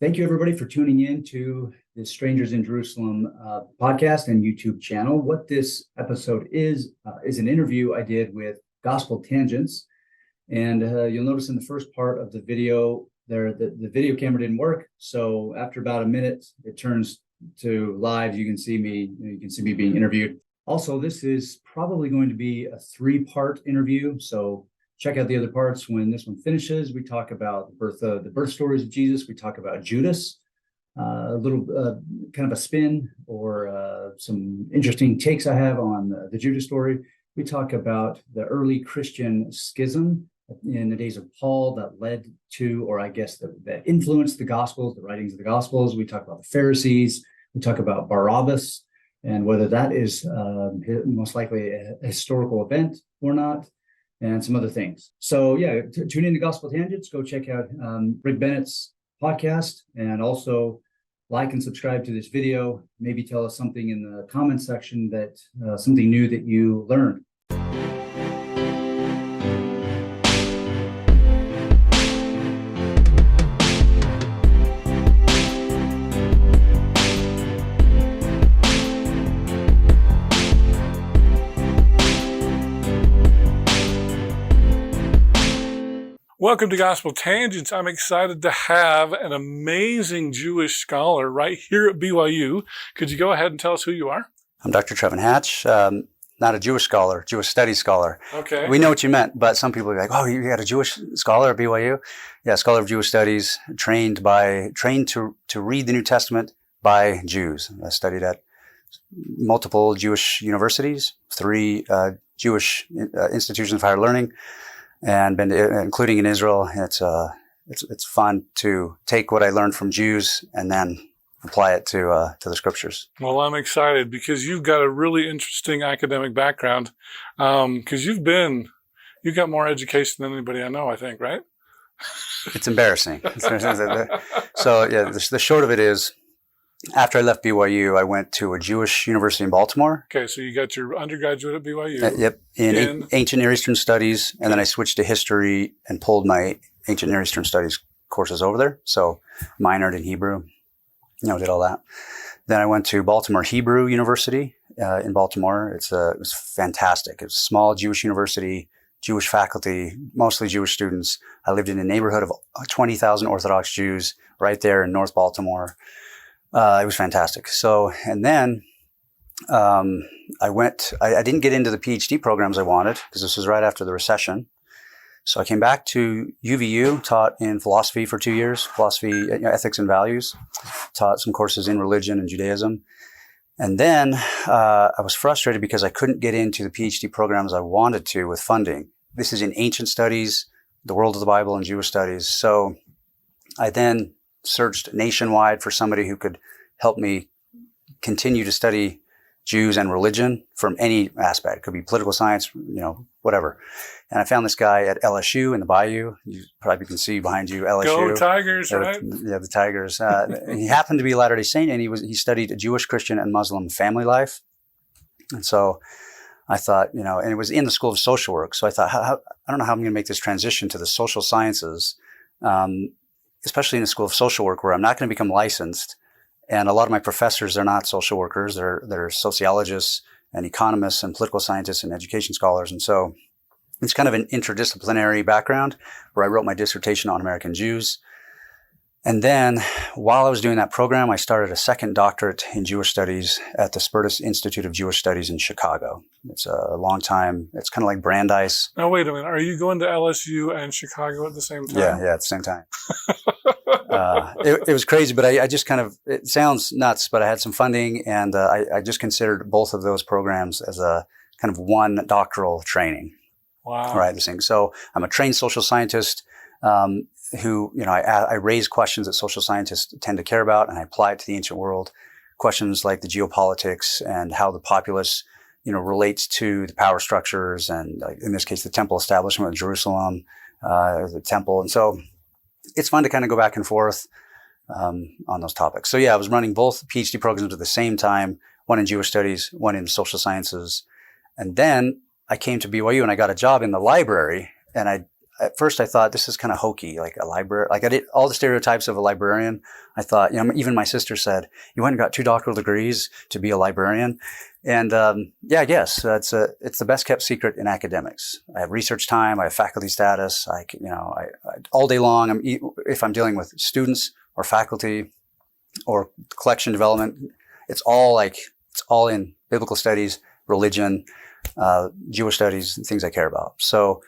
Thank you, everybody, for tuning in to the Strangers in Jerusalem podcast and YouTube channel. What this episode is an interview I did with Gospel Tangents. And you'll notice in the first part of the video there, the video camera didn't work. So after about a minute, it turns to live. You can see me being interviewed. Also, this is probably going to be a 3-part interview. So check out the other parts when this one finishes. We talk about the birth stories of Jesus. We talk about Judas, a little kind of a spin or some interesting takes I have on the Judas story. We talk about the early Christian schism in the days of Paul that led to, or I guess that influenced the Gospels, the writings of the Gospels. We talk about the Pharisees. We talk about Barabbas and whether that is most likely a historical event or not, and some other things. So yeah, tune in to Gospel Tangents. Go check out Rick Bennett's podcast, and also like and subscribe to this video. Maybe tell us something in the comment section that something new that you learned. Welcome to Gospel Tangents. I'm excited to have an amazing Jewish scholar right here at BYU. Could you go ahead and tell us who you are? I'm Dr. Trevin Hatch, not a Jewish scholar, Jewish studies scholar. Okay. We know what you meant, but some people are like, oh, you got a Jewish scholar at BYU? Yeah, scholar of Jewish studies, trained to read the New Testament by Jews. I studied at multiple Jewish universities, 3 Jewish institutions of higher learning, and been including in Israel. It's fun to take what I learned from Jews and then apply it to the scriptures. Well, I'm excited because you've got a really interesting academic background. Because you've got more education than anybody I know, I think, right? It's embarrassing. So yeah, the short of it is, after I left BYU, I went to a Jewish university in Baltimore. Okay, so you got your undergraduate at BYU. Yep, in Ancient Near Eastern Studies, and then I switched to history and pulled my Ancient Near Eastern Studies courses over there. So minored in Hebrew, did all that. Then I went to Baltimore Hebrew University in Baltimore. It was fantastic. It was a small Jewish university, Jewish faculty, mostly Jewish students. I lived in a neighborhood of 20,000 Orthodox Jews right there in North Baltimore. It was fantastic. So, and then I didn't get into the PhD programs I wanted because this was right after the recession. So I came back to UVU, taught in philosophy for 2 years, philosophy, ethics and values, taught some courses in religion and Judaism. And then I was frustrated because I couldn't get into the PhD programs I wanted to with funding. This is in ancient studies, the world of the Bible, and Jewish studies. So I then searched nationwide for somebody who could help me continue to study Jews and religion from any aspect. It could be political science, whatever. And I found this guy at LSU in the Bayou. You probably can see behind you, LSU. Go Tigers, right? Yeah, the Tigers. He happened to be a Latter-day Saint, and he studied Jewish, Christian, and Muslim family life. And so I thought, and it was in the School of Social Work. So I thought, I don't know how I'm going to make this transition to the social sciences, especially in the School of Social Work, where I'm not going to become licensed. And a lot of my professors are not social workers. They're sociologists and economists and political scientists and education scholars. And so it's kind of an interdisciplinary background where I wrote my dissertation on American Jews. And then while I was doing that program, I started a second doctorate in Jewish studies at the Spertus Institute of Jewish Studies in Chicago. It's a long time. It's kind of like Brandeis. Now, wait a minute. Are you going to LSU and Chicago at the same time? Yeah, at the same time. It was crazy, but I just it sounds nuts, but I had some funding, and I just considered both of those programs as a kind of one doctoral training. Wow. Right, this thing. So I'm a trained social scientist who, I raise questions that social scientists tend to care about, and I apply it to the ancient world. Questions like the geopolitics and how the populace, relates to the power structures, and in this case, the temple establishment of Jerusalem, the temple. And so it's fun to kind of go back and forth on those topics. So yeah, I was running both PhD programs at the same time, one in Jewish studies, one in social sciences. And then I came to BYU and I got a job in the library, and I at first I thought this is kind of hokey, like a library. Like I did all the stereotypes of a librarian. I thought, even my sister said, you went and got 2 doctoral degrees to be a librarian. And I guess it's the best kept secret in academics. I have research time. I have faculty status. I all day long, if I'm dealing with students or faculty or collection development, it's all in biblical studies, religion, Jewish studies, things I care about. So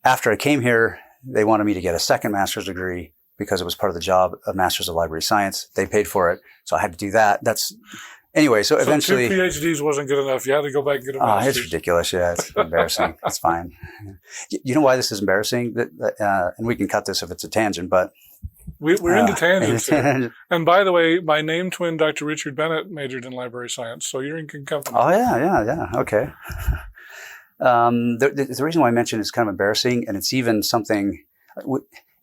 after I came here, they wanted me to get a second master's degree because it was part of the job of Master's of Library Science. They paid for it, so I had to do that. Anyway, so eventually 2 PhDs wasn't good enough. You had to go back and get a master's. It's ridiculous. Yeah, it's embarrassing. It's fine. You know why this is embarrassing? And we can cut this if it's a tangent, but we're into tangents here. And by the way, my name twin, Dr. Richard Bennett, majored in library science, so you're in good company. Oh yeah. Okay. The reason why I mention it's kind of embarrassing, and it's even something.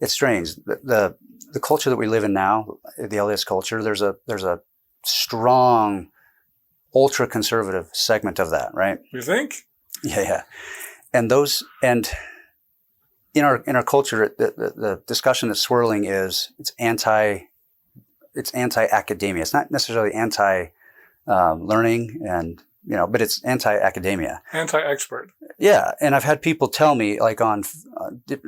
It's strange. The culture that we live in now, the LDS culture, there's a strong, ultra conservative segment of that, right? You think? Yeah. And in our culture, the discussion that's swirling is it's anti academia. It's not necessarily anti learning, and but it's anti academia, anti expert. Yeah, and I've had people tell me, like on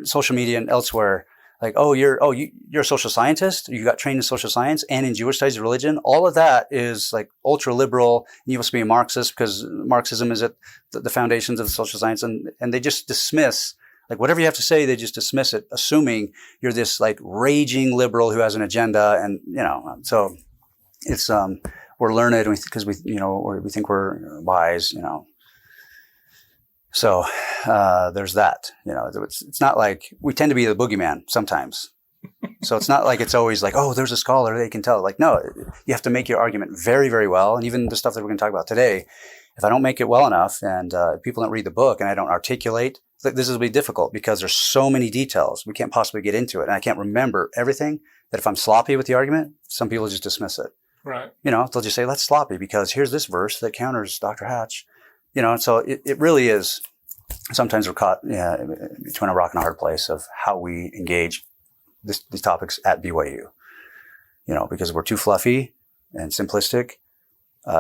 social media and elsewhere, like, oh, you're a social scientist. You got trained in social science and in Jewish studies of religion. All of that is like ultra liberal. You must be a Marxist because Marxism is at the foundations of social science, and they just dismiss. Like whatever you have to say, they just dismiss it, assuming you're this like raging liberal who has an agenda, and so it's we're learned because we think we're wise, So there's that. It's not like we tend to be the boogeyman sometimes. So it's not like it's always like, oh, there's a scholar, they can tell. Like, no, you have to make your argument very, very well, and even the stuff that we're going to talk about today. If I don't make it well enough, and if people don't read the book, and I don't articulate, this will be difficult because there's so many details. We can't possibly get into it. And I can't remember everything, that if I'm sloppy with the argument, some people just dismiss it. Right. They'll just say, that's sloppy because here's this verse that counters Dr. Hatch. So it really is, sometimes we're caught between a rock and a hard place of how we engage these topics at BYU. Because we're too fluffy and simplistic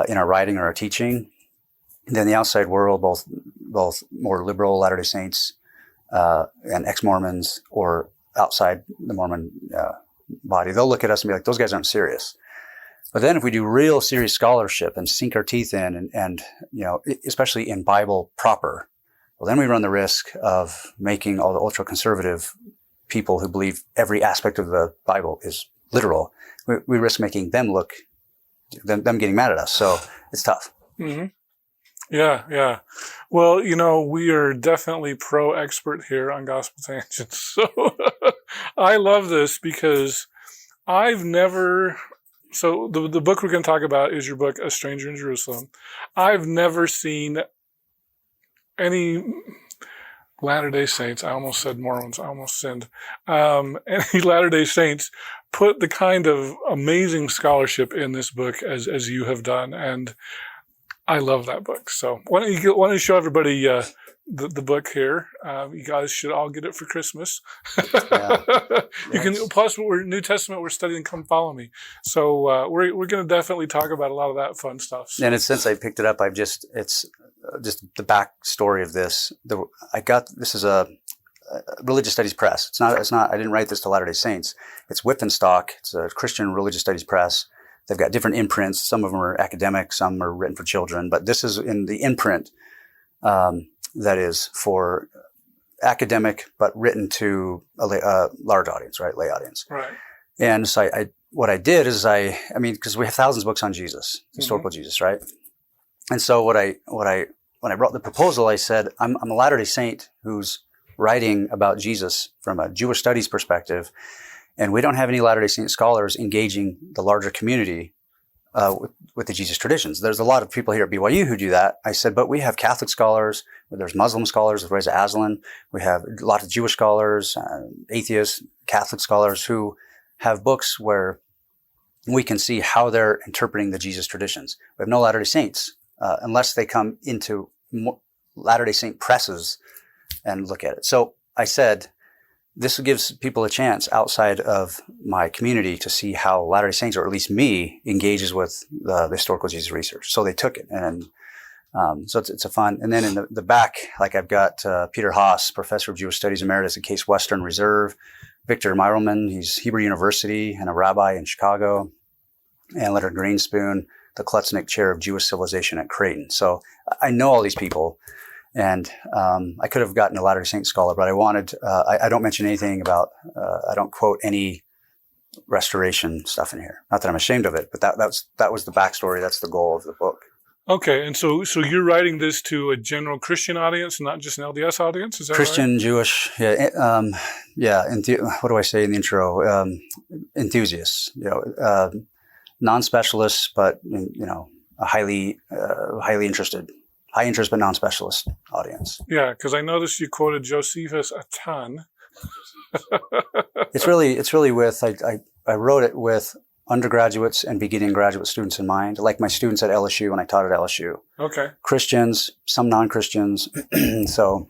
in our writing or our teaching. And then the outside world, both more liberal Latter-day Saints and ex-Mormons, or outside the Mormon body, they'll look at us and be like, those guys aren't serious. But then if we do real serious scholarship and sink our teeth in and especially in Bible proper, well, then we run the risk of making all the ultra-conservative people who believe every aspect of the Bible is literal. We risk making them them getting mad at us. So it's tough. Mm-hmm. Yeah. Well, we are definitely pro-expert here on Gospel Tangents. So I love this because so the book we're going to talk about is your book, A Stranger in Jerusalem. I've never seen any Latter-day Saints, I almost said Mormons, I almost sinned, any Latter-day Saints put the kind of amazing scholarship in this book as you have done. And I love that book. So why don't you show everybody the book here? You guys should all get it for Christmas. Yeah. You can. Plus, we're New Testament. We're studying. Come follow me. So we're going to definitely talk about a lot of that fun stuff. So. And since I picked it up, it's just the backstory of this. This is a religious studies press. It's not. I didn't write this to Latter-day Saints. It's Whip and Stock. It's a Christian religious studies press. They've got different imprints. Some of them are academic, some are written for children, but this is in the imprint that is for academic, but written to a large audience, right? Lay audience. Right. And so what I did is because we have thousands of books on Jesus, historical Jesus, right? And so when I wrote the proposal, I said, I'm a Latter-day Saint who's writing about Jesus from a Jewish studies perspective. And we don't have any Latter-day Saint scholars engaging the larger community with the Jesus traditions. There's a lot of people here at BYU who do that. I said, but we have Catholic scholars, there's Muslim scholars with Reza Aslan, we have a lot of Jewish scholars, atheists, Catholic scholars who have books where we can see how they're interpreting the Jesus traditions. We have no Latter-day Saints unless they come into Latter-day Saint presses and look at it. So I said, this gives people a chance outside of my community to see how Latter-day Saints, or at least me, engages with the historical Jesus research. So they took it, and so it's a fun. And then in the back, like I've got Peter Haas, professor of Jewish Studies Emeritus at Case Western Reserve, Victor Meirelman, he's Hebrew University and a rabbi in Chicago, and Leonard Greenspoon, the Klutznick Chair of Jewish Civilization at Creighton. So I know all these people. And I could have gotten a Latter-day Saint scholar, but I wanted, I don't mention anything about, I don't quote any restoration stuff in here. Not that I'm ashamed of it, but that was the backstory. That's the goal of the book. Okay. And so you're writing this to a general Christian audience, not just an LDS audience? Is that Christian, right? Jewish, what do I say in the intro? Enthusiasts, non-specialists, but, a highly interested. High interest, but non-specialist audience. Yeah, because I noticed you quoted Josephus a ton. It's really with, I wrote it with undergraduates and beginning graduate students in mind, like my students at LSU when I taught at LSU. Okay. Christians, some non-Christians. So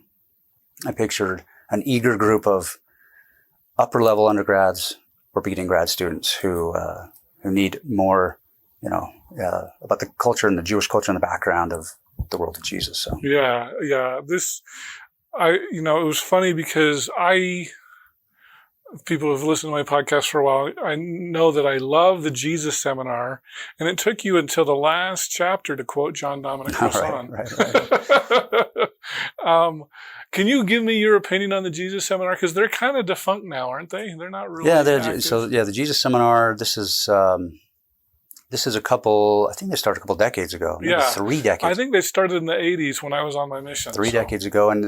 I pictured an eager group of upper level undergrads or beginning grad students who need more, about the culture and the Jewish culture and the background of the world of Jesus. So yeah. It was funny because people who have listened to my podcast for a while, I know that I love the Jesus seminar, and it took you until the last chapter to quote John Dominic Crossan. Right. Can you give me your opinion on the Jesus seminar? Because they're kind of defunct now, aren't they? They're not really. Yeah, active. the Jesus seminar. This is a couple. I think they started a couple decades ago. Maybe 3 decades. I think they started in the 80s when I was on my mission. 3 decades ago, and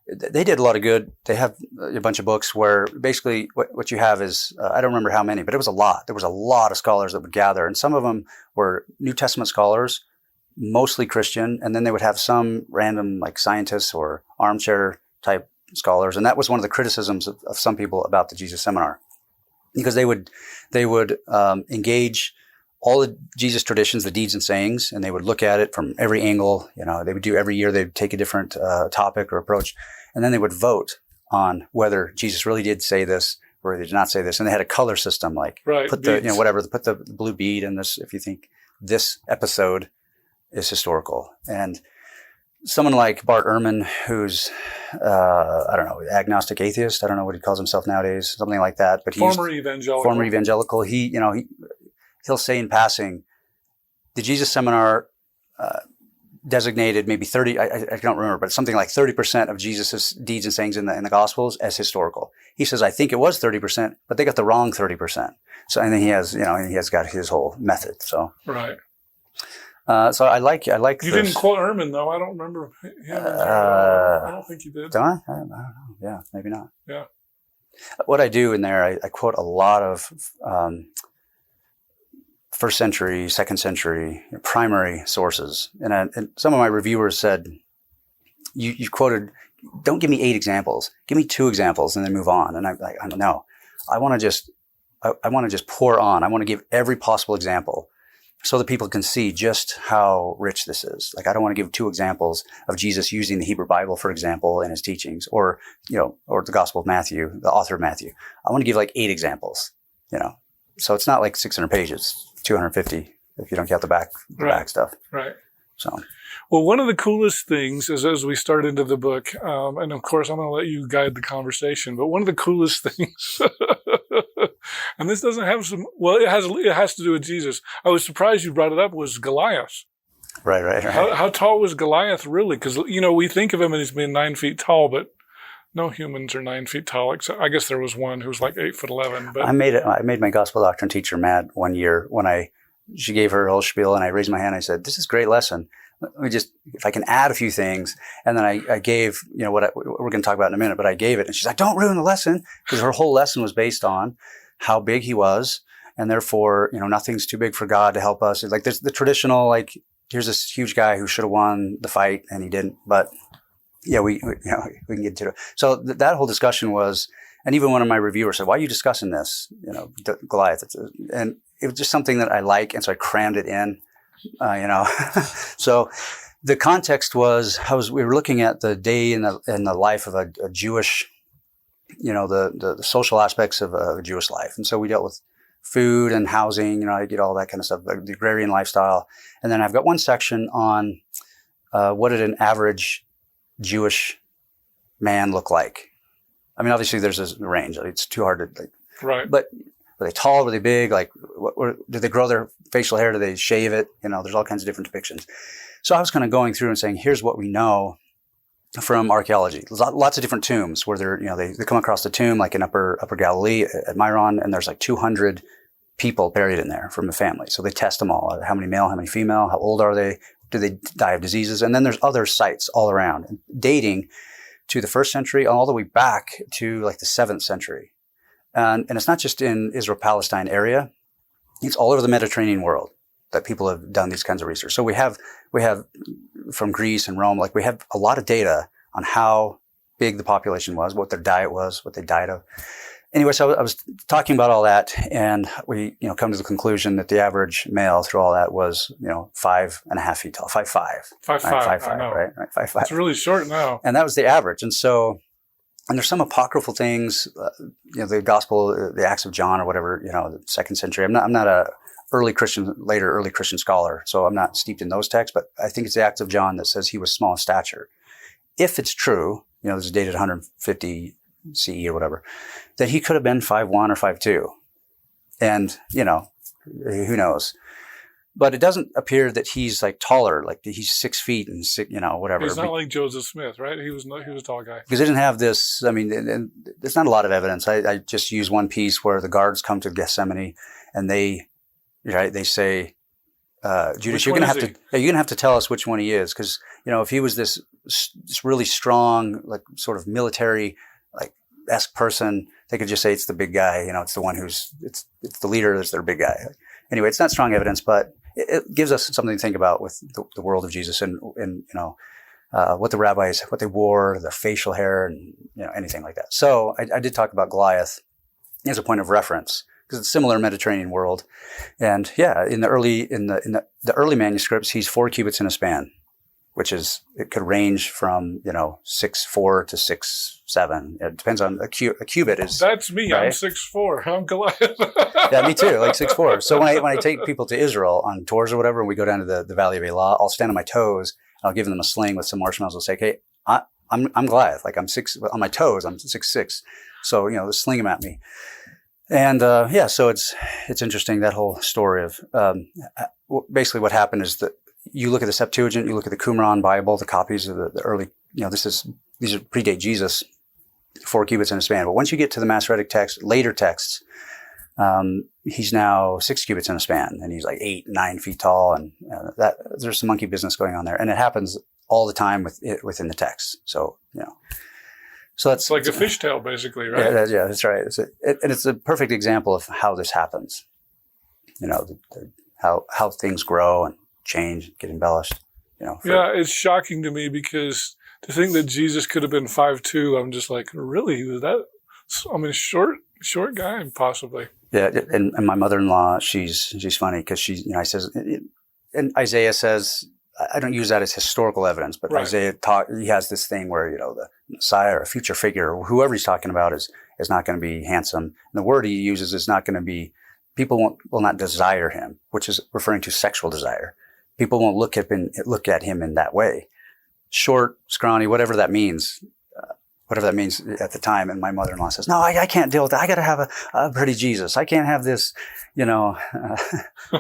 they did a lot of good. They have a bunch of books where basically what you have is, I don't remember how many, but it was a lot. There was a lot of scholars that would gather, and some of them were New Testament scholars, mostly Christian, and then they would have some random like scientists or armchair type scholars. And that was one of the criticisms of some people about the Jesus seminar, because they would engage all the Jesus traditions, the deeds and sayings, and they would look at it from every angle. They would do every year, they'd take a different topic or approach, and then they would vote on whether Jesus really did say this or they did not say this. And they had a color system, like put the blue bead in this if you think this episode is historical. And someone like Bart Ehrman, who's agnostic atheist, I don't know what he calls himself nowadays, something like that, but he's former evangelical. He'll say in passing, the Jesus seminar designated maybe 30, I don't remember, but something like 30% of Jesus' deeds and sayings in the Gospels as historical. He says, I think it was 30%, but they got the wrong 30%. So, and then he has got his whole method. So, right. So I like. You didn't quote Ehrman though. I don't remember him. I don't think you did. Don't I? I don't know. Yeah, maybe not. Yeah. What I do in there, I quote a lot of first century, second century primary sources. And some of my reviewers said, you quoted, don't give me 8 examples, give me 2 examples and then move on. And I don't know. I want to just pour on. I want to give every possible example so that people can see just how rich this is. Like, I don't want to give 2 examples of Jesus using the Hebrew Bible, for example, in his teachings, or the Gospel of Matthew, the author of Matthew. I want to give like 8 examples, So it's not like 600 pages, 250 if you don't count the back stuff. Right. So, well, one of the coolest things is, as we start into the book, and of course I'm going to let you guide the conversation, but one of the coolest things, and this doesn't have it has to do with Jesus. I was surprised you brought it up, was Goliath. Right. How tall was Goliath really? Because, we think of him as being 9 feet tall, but no humans are 9 feet tall. Except, I guess there was one who was like 8'11". But I made my gospel doctrine teacher mad one year when she gave her whole spiel, and I raised my hand. I said, "This is a great lesson. Let me just, if I can add a few things." And then I gave, what we're going to talk about in a minute, but I gave it, and she's like, "Don't ruin the lesson," because her whole lesson was based on how big he was, and therefore, nothing's too big for God to help us. It's like there's the traditional, like, here's this huge guy who should have won the fight and he didn't, but yeah, we can get to it. So that whole discussion was, and even one of my reviewers said, "Why are you discussing this? Goliath?" And it was just something that I like, and so I crammed it in. So the context was, we were looking at the day in the life of a Jewish the social aspects of Jewish life. And so we dealt with food and housing, I get all that kind of stuff, the agrarian lifestyle. And then I've got one section on what did an average Jewish man look like? I mean, obviously there's a range. It's too hard to right. But were they tall? Were they big? Did they grow their facial hair? Did they shave it? There's all kinds of different depictions. So I was kind of going through and saying, here's what we know from archaeology. There's lots of different tombs where they come across the tomb, like in Upper Galilee at Myron, and there's like 200 people buried in there from a family. So they test them all. How many male, how many female, how old are they? Do they die of diseases? And then there's other sites all around, dating to the 1st century all the way back to like the 7th century. And it's not just in Israel-Palestine area. It's all over the Mediterranean world that people have done these kinds of research. So we have from Greece and Rome, like we have a lot of data on how big the population was, what their diet was, what they died of. Anyway, so I was talking about all that, and we, come to the conclusion that the average male through all that was, 5.5 feet tall, 5'5". 5'5", I know. Right, 5'5". It's really short now. And that was the average. And so, and there's some apocryphal things, the gospel, the Acts of John or whatever, the 2nd century. I'm not a early Christian scholar, so I'm not steeped in those texts, but I think it's the Acts of John that says he was small in stature. If it's true, this is dated 150 CE or whatever, that he could have been 5'1" or 5'2". And, who knows? But it doesn't appear that he's like taller, like he's 6 feet and whatever. He's not like Joseph Smith, right? He was a tall guy. Because they didn't have this. I mean, and there's not a lot of evidence. I just use one piece where the guards come to Gethsemane and they say, Judas, you're going to have to tell us which one he is. Because, if he was this really strong, like sort of military, esque person, they could just say it's the big guy. It's the one it's the leader. It's their big guy. Anyway, it's not strong evidence, but it gives us something to think about with the world of Jesus and what the rabbis, what they wore, their facial hair, and anything like that. So I did talk about Goliath as a point of reference because it's a similar Mediterranean world, and in the early manuscripts, he's 4 cubits in a span, which is, it could range from 6'4" to 6'7". It depends on a cubit is. That's me. Right? I'm 6'4". I'm Goliath. Yeah, me too. Like 6'4". So when I take people to Israel on tours or whatever, and we go down to the Valley of Elah, I'll stand on my toes and I'll give them a sling with some marshmallows. I'll say, "Okay, I'm Goliath. Like I'm 6 on my toes. I'm 6'6". So sling them at me. And so it's interesting, that whole story of basically what happened is that you look at the Septuagint, you look at the Qumran Bible, the copies of the early, these are predate Jesus, 4 cubits in a span. But once you get to the Masoretic text, later texts, he's now 6 cubits in a span, and he's like 8, 9 feet tall, and that there's some monkey business going on there, and it happens all the time within the text. So so that's like a fishtail, basically, right? Yeah, that's right. And it's a perfect example of how this happens. How things grow and change, get embellished. It's shocking to me because to think that Jesus could have been 5'2", I'm just like, really? He was that? I mean, short guy, possibly. Yeah, and my mother-in-law, she's funny because I says, and Isaiah says, I don't use that as historical evidence, but right. Isaiah he has this thing where the Messiah or a future figure or whoever he's talking about is not going to be handsome. And the word he uses is not going to be, people will not desire him, which is referring to sexual desire. People won't look at him in that way. Short, scrawny, whatever that means at the time. And my mother-in-law says, no, I can't deal with that. I got to have a pretty Jesus. I can't have this,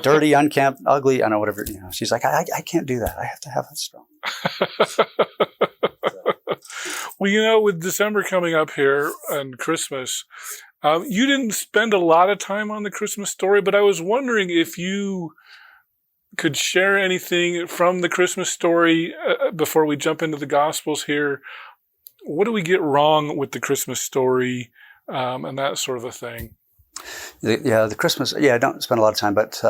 dirty, unkempt, ugly, I don't know, whatever, she's like, I can't do that. I have to have it strong. Well, with December coming up here and Christmas, you didn't spend a lot of time on the Christmas story, but I was wondering if you could share anything from the Christmas story before we jump into the Gospels here. What do we get wrong with the Christmas story and that sort of a thing? The Christmas, I don't spend a lot of time, but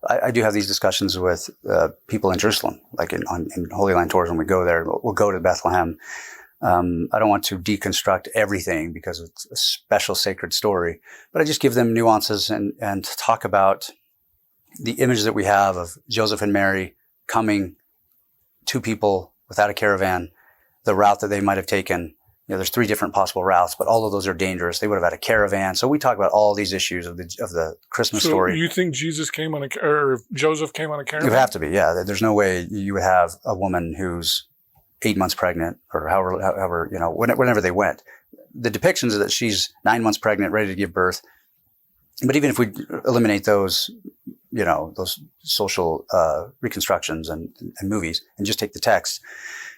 I do have these discussions with people in Jerusalem, like in Holy Land tours when we go there. We'll go to Bethlehem. I don't want to deconstruct everything because it's a special sacred story, but I just give them nuances and talk about the image that we have of Joseph and Mary coming, 2 people without a caravan, the route that they might have taken, there's 3 different possible routes, but all of those are dangerous. They would have had a caravan. So we talk about all these issues of the Christmas story. You think Jesus came on or Joseph came on a caravan? You have to be, yeah. There's no way you would have a woman who's 8 months pregnant, or however, whenever they went. The depictions are that she's 9 months pregnant, ready to give birth. But even if we eliminate those, those social reconstructions and movies, and just take the text,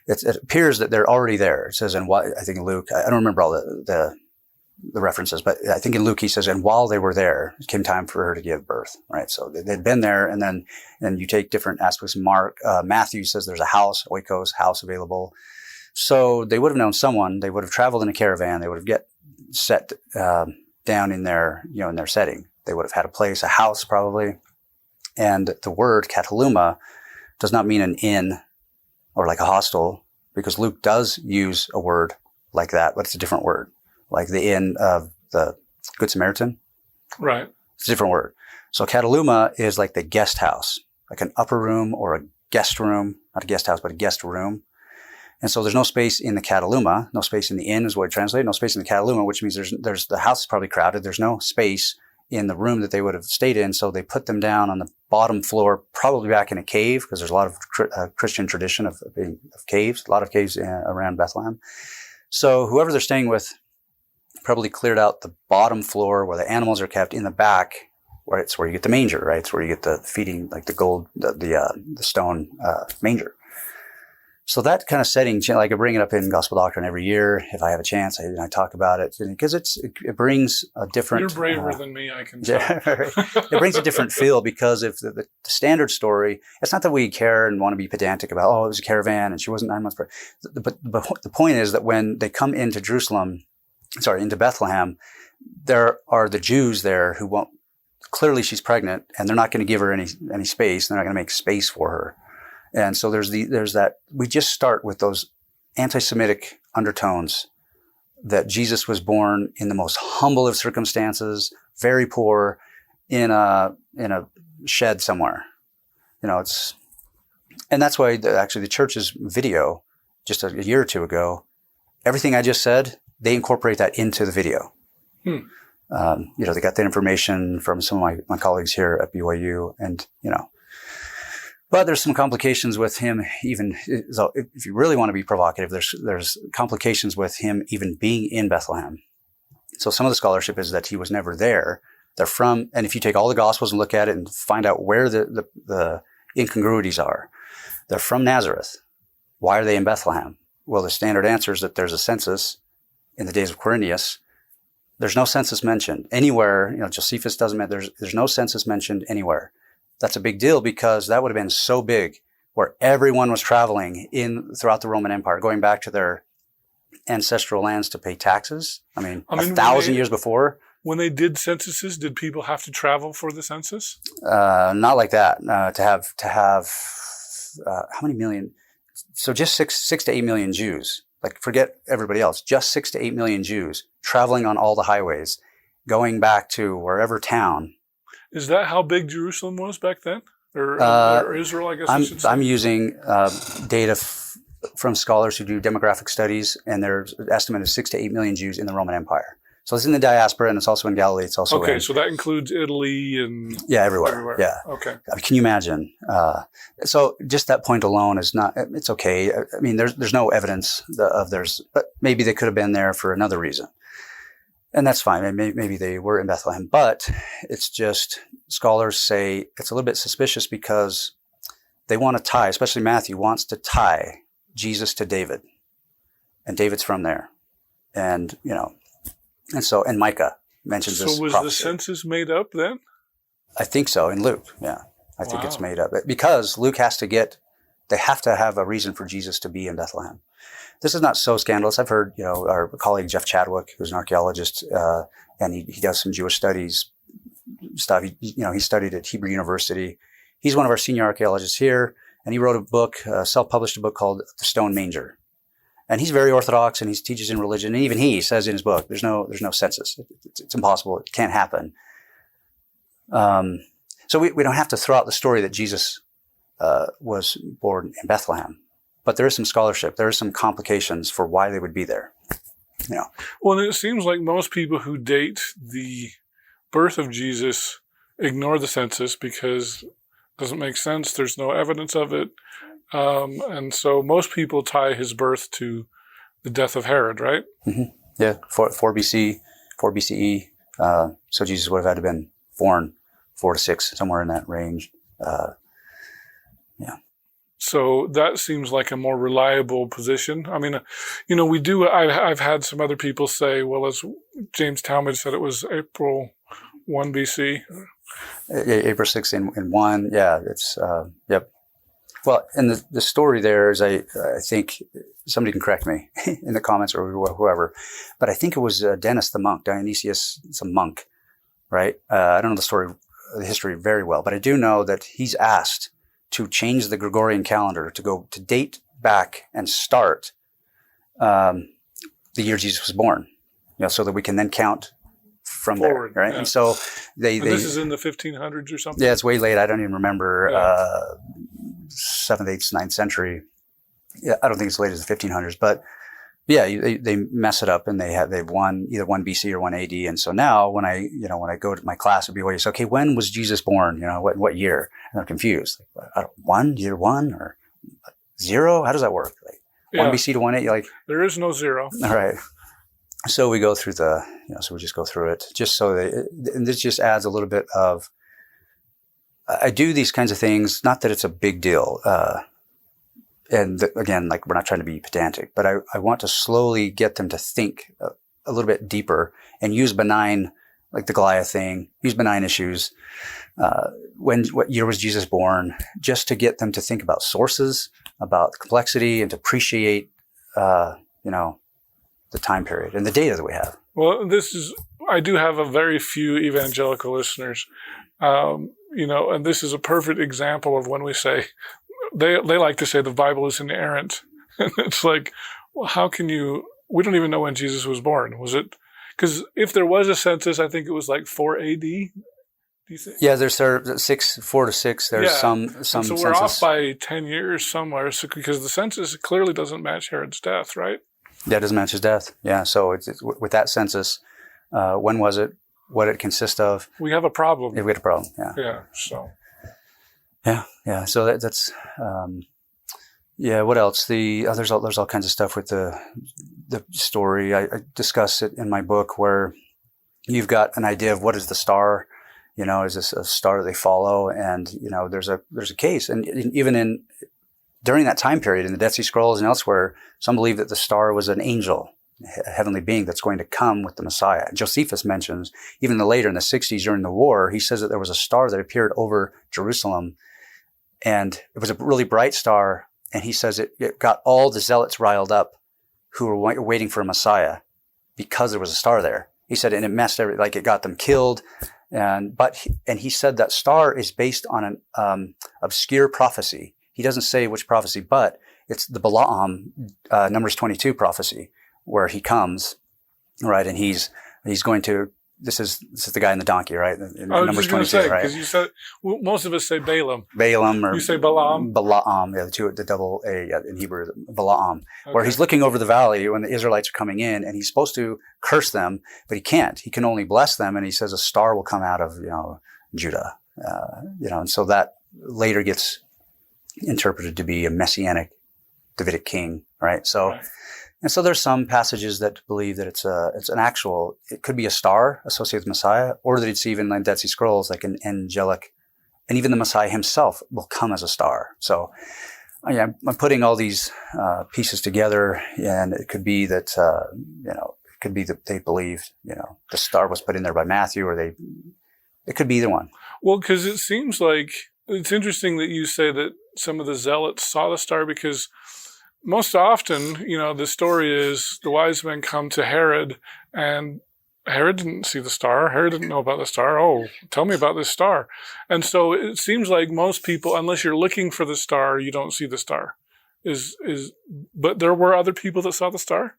it appears that they're already there. It says, I think in Luke, I don't remember all the references, but I think in Luke he says, and while they were there, it came time for her to give birth, right? So they'd been there, and you take different aspects. Matthew says there's a house, oikos, house available. So they would have known someone. They would have traveled in a caravan. They would have set down in their setting. They would have had a place, a house probably. And the word kataluma does not mean an inn or like a hostel, because Luke does use a word like that, but it's a different word, like the inn of the Good Samaritan. Right. It's a different word. So kataluma is like the guest house, like an upper room or a guest room, not a guest house, but a guest room. And so there's no space in the kataluma, no space in the inn is what it translates, no space in the kataluma, which means there's the house is probably crowded. There's no space in the room that they would have stayed in. So they put them down on the bottom floor, probably back in a cave, because there's a lot of Christian tradition of caves, a lot of caves around Bethlehem. So whoever they're staying with probably cleared out the bottom floor where the animals are kept in the back, where it's where you get the manger, right? It's where you get the feeding, like the gold, the stone manger. So that kind of setting, like I bring it up in Gospel Doctrine every year. If I have a chance, I talk about it because it brings a different. You're braver than me, I can tell. It brings a different feel, because if the standard story, it's not that we care and want to be pedantic about, it was a caravan and she wasn't 9 months pregnant. But the point is that when they come into into Bethlehem, there are the Jews there who won't. Clearly, she's pregnant, and they're not going to give her any space. They're not going to make space for her. And so there's that, we just start with those anti-Semitic undertones that Jesus was born in the most humble of circumstances, very poor, in a shed somewhere. And that's why actually the church's video just a year or two ago, everything I just said, they incorporate that into the video. They got that information from some of my colleagues here at BYU, and, but there's some complications with him even, so if you really want to be provocative, there's complications with him even being in Bethlehem. So some of the scholarship is that he was never there. They're from, and if you take all the Gospels and look at it and find out where the incongruities are, they're from Nazareth. Why are they in Bethlehem? Well, the standard answer is that there's a census in the days of Quirinius. There's no census mentioned anywhere. Josephus doesn't, there's no census mentioned anywhere. That's a big deal, because that would have been so big, where everyone was traveling throughout the Roman Empire, going back to their ancestral lands to pay taxes. I mean 1,000 years before. When they did censuses, did people have to travel for the census? Not like that. To have how many million? So just 6 to 8 million Jews. Like, forget everybody else. Just 6 to 8 million Jews traveling on all the highways, going back to wherever town. Is that how big Jerusalem was back then? Or Israel, I guess I'm using data from scholars who do demographic studies, and their estimate is 6 to 8 million Jews in the Roman Empire. So it's in the diaspora, and it's also in Galilee. It's also so that includes Italy and everywhere. Yeah. Okay. I mean, can you imagine? So just that point alone is not. It's okay. I mean, there's no evidence of theirs, but maybe they could have been there for another reason. And that's fine. Maybe they were in Bethlehem, but it's just, scholars say it's a little bit suspicious, because they want to tie, especially Matthew wants to tie Jesus to David, and David's from there. And, and Micah mentions this. So was prophecy. The census made up then? I think so, in Luke. Yeah. I think it's made up, because Luke they have to have a reason for Jesus to be in Bethlehem. This is not so scandalous. I've heard, our colleague Jeff Chadwick, who's an archaeologist, and he does some Jewish studies stuff. He studied at Hebrew University. He's one of our senior archaeologists here, and he wrote a book, self-published a book called The Stone Manger. And he's very orthodox, and he teaches in religion. And even he says in his book, there's no census. It's impossible. It can't happen. So we don't have to throw out the story that Jesus was born in Bethlehem. But there is some scholarship. There are some complications for why they would be there. Well, and it seems like most people who date the birth of Jesus ignore the census because it doesn't make sense. There's no evidence of it. And so most people tie his birth to the death of Herod, right? Mm-hmm. Yeah, 4 BC, 4 BCE. So Jesus would have had to have been born 4 to 6, somewhere in that range. Yeah. So that seems like a more reliable position. I mean, I've had some other people say, well, as James Talmage said, it was April 1 BC. April 6 in 1. Yeah, it's, yep. Well, and the story there is, I think somebody can correct me in the comments or whoever, but I think it was Dennis the monk, Dionysius, it's a monk, right? I don't know the history very well, but I do know that he's asked to change the Gregorian calendar to date back and start the year Jesus was born, so that we can then count from forward, there, right? Yeah. And so this is in the 1500s or something? Yeah, it's way late. I don't even remember 7th, 8th, 9th century. Yeah, I don't think it's as late as the 1500s, but yeah, they mess it up and they've won either 1 BC or 1 AD. And so now when I go to my class, it'll be always, okay, when was Jesus born? What year? And they're confused. Like, year 1 or 0? How does that work? Like 1 BC to 1 AD? Like, there is no 0. All right. So we go through so we just go through it just so and this just adds a little bit of, I do these kinds of things, not that it's a big deal. And again, like, we're not trying to be pedantic, but I want to slowly get them to think a little bit deeper and use benign, like the Goliath thing, use benign issues. What year was Jesus born? Just to get them to think about sources, about complexity, and to appreciate, the time period and the data that we have. Well, I do have a very few evangelical listeners, and this is a perfect example of when we say, they like to say the Bible is inerrant. It's like, well, how can we don't even know when Jesus was born. Was it, because if there was a census, I think it was like 4 AD. Do you think? Yeah, there's 4 to 6. There's some so census. We're off by 10 years somewhere, because the census clearly doesn't match Herod's death, right? That doesn't match his death. Yeah. So it's with that census, when was it? What did it consist of? We have a problem. Yeah, we had a problem. Yeah. Yeah. So. Yeah. So that's what else? There's all kinds of stuff with the story. I discuss it in my book where you've got an idea of what is the star. Is this a star that they follow? And there's a case, and even during that time period in the Dead Sea Scrolls and elsewhere, some believe that the star was an angel, a heavenly being that's going to come with the Messiah. Josephus mentions, even later in the 60s during the war, he says that there was a star that appeared over Jerusalem, and it was a really bright star, and he says it got all the zealots riled up who were waiting for a Messiah because there was a star there. He said, and it messed it got them killed. And he said that star is based on an obscure prophecy. He doesn't say which prophecy, but it's the Balaam, Numbers 22 prophecy, where he comes, right? And he's going to, this is the guy in the donkey, right? In Numbers 22, right? Because you said, most of us say Balaam. Balaam, or you say Balaam. Balaam, yeah, the double A in Hebrew, Balaam, where he's looking over the valley when the Israelites are coming in, and he's supposed to curse them, but he can't. He can only bless them, and he says a star will come out of Judah, and so that later gets interpreted to be a messianic Davidic king, right? So. Right. And so there's some passages that believe that it's an actual, it could be a star associated with Messiah, or that it's even like Dead Sea Scrolls, like an angelic, and even the Messiah himself will come as a star. So I'm putting all these pieces together, and it could be that, it could be that they believed, the star was put in there by Matthew, or it could be either one. Well, because it seems like, it's interesting that you say that some of the zealots saw the star, because most often, the story is the wise men come to Herod, and Herod didn't see the star. Herod didn't know about the star. Oh, tell me about this star. And so it seems like most people, unless you're looking for the star, you don't see the star. But there were other people that saw the star?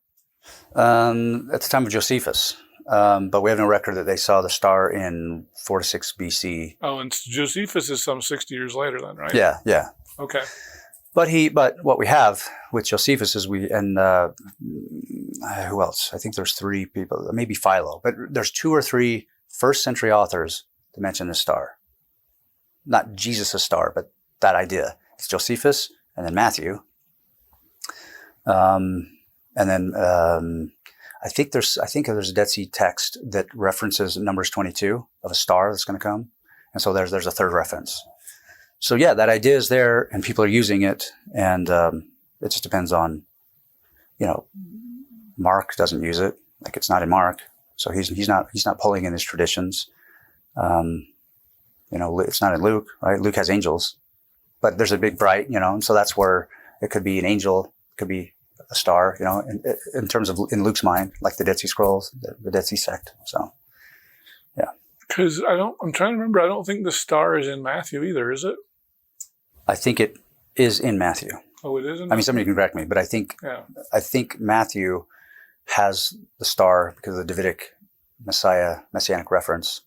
At the time of Josephus. But we have no record that they saw the star in 4 to 6 BC. Oh, and Josephus is some 60 years later then, right? Yeah. Okay. But what we have with Josephus is who else? I think there's three people, maybe Philo, but there's 2 or 3 first century authors to mention the star. Not Jesus' star, but that idea. It's Josephus and then Matthew. And then I think there's a Dead Sea text that references Numbers 22 of a star that's going to come. And so there's a third reference. So yeah, that idea is there and people are using it. And it just depends on, Mark doesn't use it. Like it's not in Mark. So he's not pulling in his traditions. It's not in Luke, right? Luke has angels, but there's a big bright, and so that's where it could be an angel, it could be a star, in terms of in Luke's mind, like the Dead Sea Scrolls, the Dead Sea sect. So, yeah. Because I'm trying to remember. I don't think the star is in Matthew either, is it? I think it is in Matthew. Oh, it is in Matthew? I mean, somebody can correct me, but I think Matthew has the star because of the Davidic messianic reference.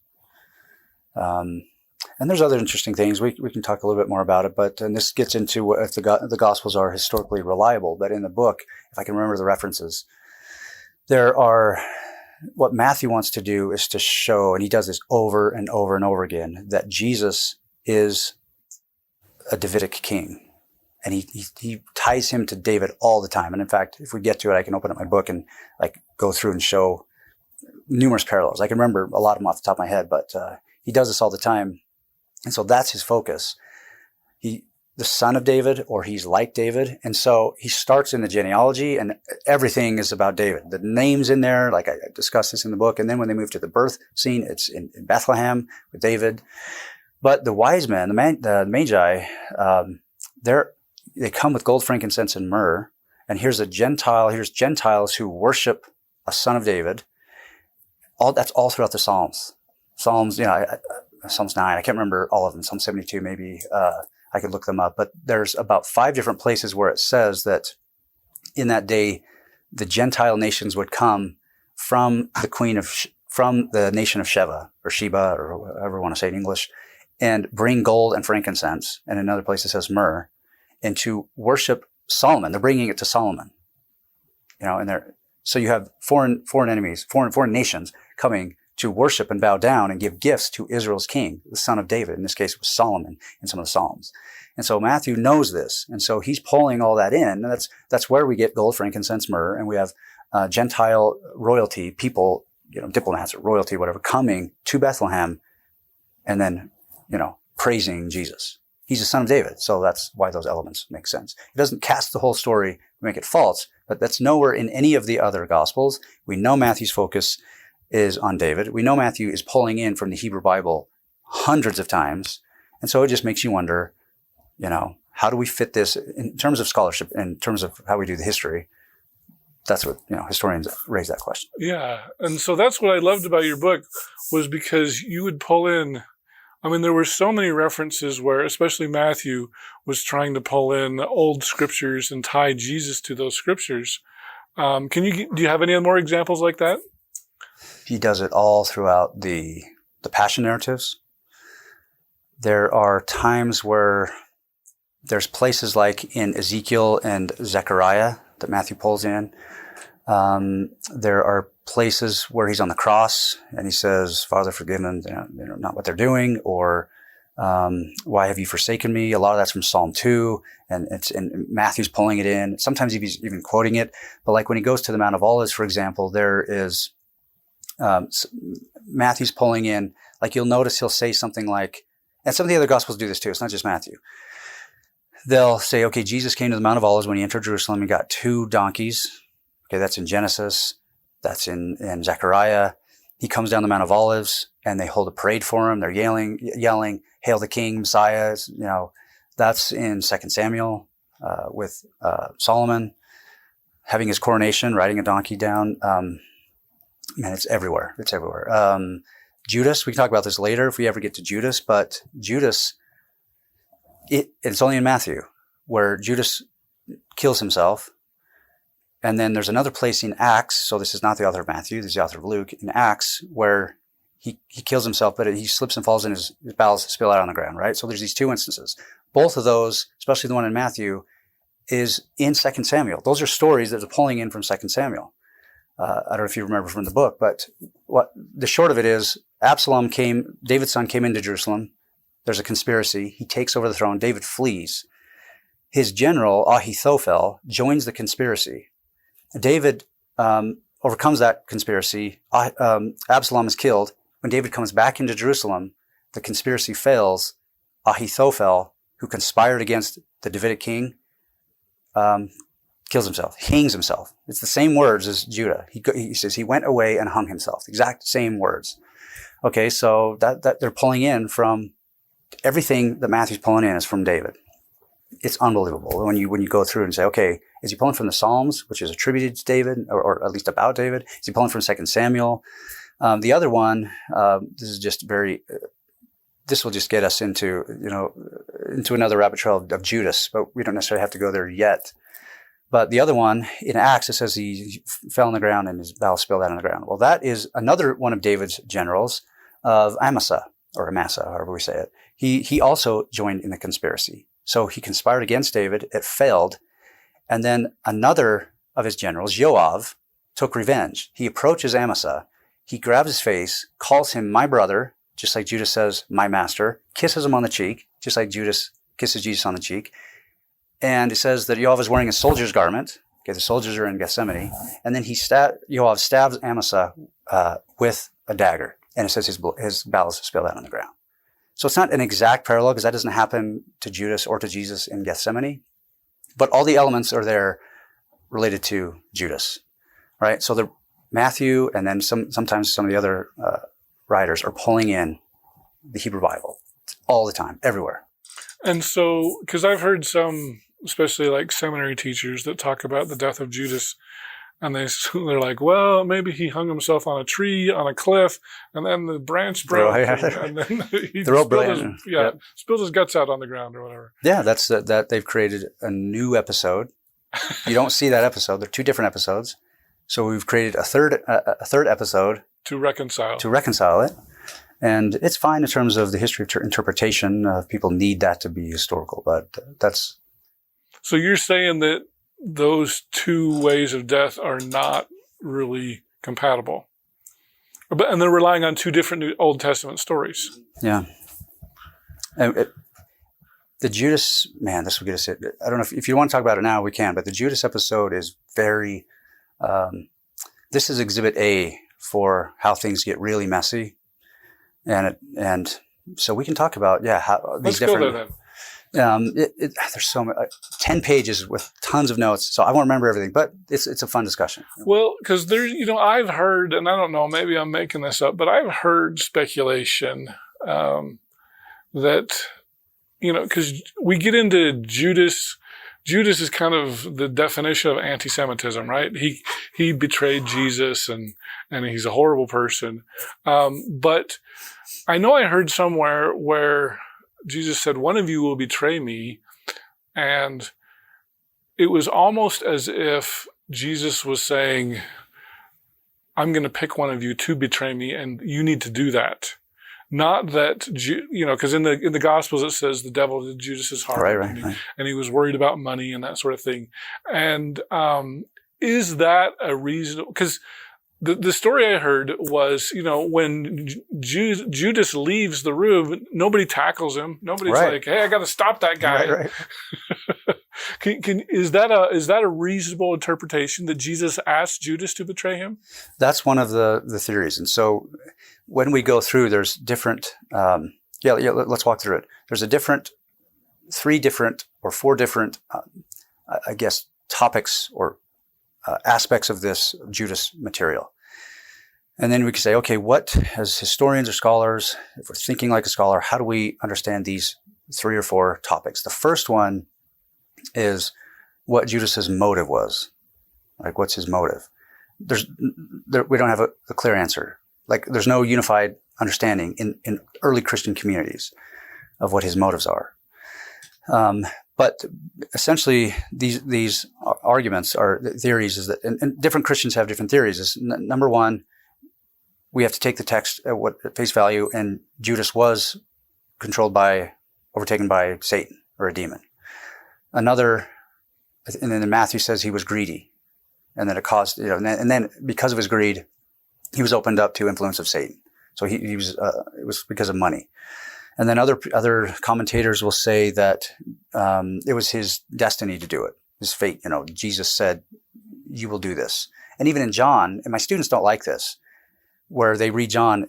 And there's other interesting things. We can talk a little bit more about it, and this gets into if the Gospels are historically reliable. But in the book, if I can remember the references, what Matthew wants to do is to show, and he does this over and over and over again, that Jesus is a Davidic king. And he ties him to David all the time. And in fact, if we get to it, I can open up my book and go through and show numerous parallels. I can remember a lot of them off the top of my head, but he does this all the time. And so that's his focus. The son of David, or he's like David. And so he starts in the genealogy and everything is about David. The name's in there, like I discussed this in the book. And then when they move to the birth scene, it's in Bethlehem with David. But the wise men, the Magi, they come with gold, frankincense, and myrrh. And here's Gentiles who worship a son of David. That's all throughout the Psalms. Psalms 9, I can't remember all of them. Psalm 72, maybe, I could look them up. But there's about 5 different places where it says that in that day, the Gentile nations would come from the nation of Sheba, or Sheba, or however you want to say it in English, and bring gold and frankincense. And another place it says myrrh, and to worship Solomon. They're bringing it to Solomon, so you have foreign enemies, foreign nations coming to worship and bow down and give gifts to Israel's king, the son of David. In this case, it was Solomon in some of the Psalms. And so Matthew knows this. And so he's pulling all that in. And that's where we get gold, frankincense, myrrh. And we have Gentile royalty, people, diplomats or royalty, whatever, coming to Bethlehem and then, praising Jesus. He's the son of David. So that's why those elements make sense. It doesn't cast the whole story, make it false, but that's nowhere in any of the other Gospels. We know Matthew's focus is on David. We know Matthew is pulling in from the Hebrew Bible hundreds of times. And so it just makes you wonder, how do we fit this in terms of scholarship, in terms of how we do the history? That's what, historians raise that question. Yeah. And so that's what I loved about your book, was because you would pull in, there were so many references where, especially Matthew, was trying to pull in old scriptures and tie Jesus to those scriptures. Do you have any more examples like that? He does it all throughout the passion narratives. There are times where there's places like in Ezekiel and Zechariah that Matthew pulls in. There are places where he's on the cross and he says, Father, forgive them, not what they're doing, or why have you forsaken me? A lot of that's from Psalm 2, and Matthew's pulling it in. Sometimes he's even quoting it. But like when he goes to the Mount of Olives, for example, there is Matthew's pulling in, like you'll notice he'll say something like, and some of the other Gospels do this too, it's not just Matthew. They'll say, okay, Jesus came to the Mount of Olives when he entered Jerusalem. He got 2 donkeys. Okay, that's in Genesis. That's in Zechariah. He comes down the Mount of Olives and they hold a parade for him. They're yelling, hail the King, Messiah. That's in 2 Samuel with Solomon having his coronation, riding a donkey down. Man, it's everywhere. It's everywhere. Judas, we can talk about this later if we ever get to Judas, but Judas, it's only in Matthew where Judas kills himself. And then there's another place in Acts, so this is not the author of Matthew, this is the author of Luke, in Acts, where he kills himself, but he slips and falls and his bowels spill out on the ground, right? So there's these 2 instances. Both of those, especially the one in Matthew, is in 2 Samuel. Those are stories that are pulling in from 2 Samuel. I don't know if you remember from the book, but what the short of it is, David's son came into Jerusalem. There's a conspiracy. He takes over the throne. David flees. His general, Ahithophel, joins the conspiracy. David overcomes that conspiracy. Absalom is killed. When David comes back into Jerusalem, the conspiracy fails. Ahithophel, who conspired against the Davidic king, kills himself, hangs himself. It's the same words as Judah. He says he went away and hung himself. Exact same words. Okay, so that they're pulling in from everything that Matthew's pulling in is from David. It's unbelievable when you go through and say, okay, is he pulling from the Psalms, which is attributed to David, or at least about David? Is he pulling from 2 Samuel? The other one, this is just very. This will just get us into another rabbit trail of Judas, but we don't necessarily have to go there yet. But the other one, in Acts, it says he fell on the ground and his bowels spilled out on the ground. Well, that is another one of David's generals of Amasa, however we say it. He also joined in the conspiracy. So he conspired against David. It failed. And then another of his generals, Joab, took revenge. He approaches Amasa. He grabs his face, calls him my brother, just like Judas says, my master, kisses him on the cheek, just like Judas kisses Jesus on the cheek. And it says that Joab is wearing a soldier's garment. Okay, the soldiers are in Gethsemane. And then Joab stabs Amasa with a dagger. And it says his bowels spilled out on the ground. So it's not an exact parallel because that doesn't happen to Judas or to Jesus in Gethsemane. But all the elements are there related to Judas, right? So the Matthew and then sometimes some of the other writers are pulling in the Hebrew Bible all the time, everywhere. And so, because I've heard some, especially like seminary teachers, that talk about the death of Judas, and they're like, well, maybe he hung himself on a tree, on a cliff, and then the branch broke, and then he spilled his guts out on the ground or whatever. Yeah, that's that they've created a new episode. You don't see that episode. They're two different episodes. So we've created a third episode to reconcile it. And it's fine in terms of the history of interpretation. People need that to be historical, but that's. So you're saying that those two ways of death are not really compatible, and they're relying on two different Old Testament stories. Yeah. And the Judas, man, this will get us. I don't know if you want to talk about it now, we can. But the Judas episode is very. This is Exhibit A for how things get really messy. And so we can talk about, how these Let's different. Go there then. There's so many, 10 pages with tons of notes. So I won't remember everything, but it's a fun discussion. Well, because there's, I've heard, and I don't know, maybe I'm making this up, but I've heard speculation that, because we get into Judas. Judas is kind of the definition of anti-Semitism, right? He betrayed Jesus and he's a horrible person. But I know I heard somewhere where Jesus said, one of you will betray me. And it was almost as if Jesus was saying, I'm going to pick one of you to betray me and you need to do that. Not that, because in the Gospels it says the devil did Judas's heart, right. And he was worried about money and that sort of thing. And is that a reasonable? Because the story I heard was, when Judas leaves the room, nobody tackles him. Nobody's like, "Hey, I got to stop that guy." Right. Is that a reasonable interpretation that Jesus asked Judas to betray him? That's one of the theories. And so when we go through, there's different. Let's walk through it. There's three different or four different, topics or aspects of this Judas material. And then we can say, okay, what, as historians or scholars, if we're thinking like a scholar, how do we understand these three or four topics? The first one is what Judas's motive was. Like, what's his motive? We don't have a clear answer. Like, there's no unified understanding in early Christian communities of what his motives are. But essentially, these arguments are theories. Is that, and different Christians have different theories. Is number one, we have to take the text at face value, and Judas was overtaken by Satan or a demon. Another and then Matthew says he was greedy, and then it caused, and then because of his greed, he was opened up to influence of Satan. So he was, it was because of money. And then other commentators will say that, it was his destiny to do it, his fate. Jesus said, you will do this. And even in John, and my students don't like this, where they read John,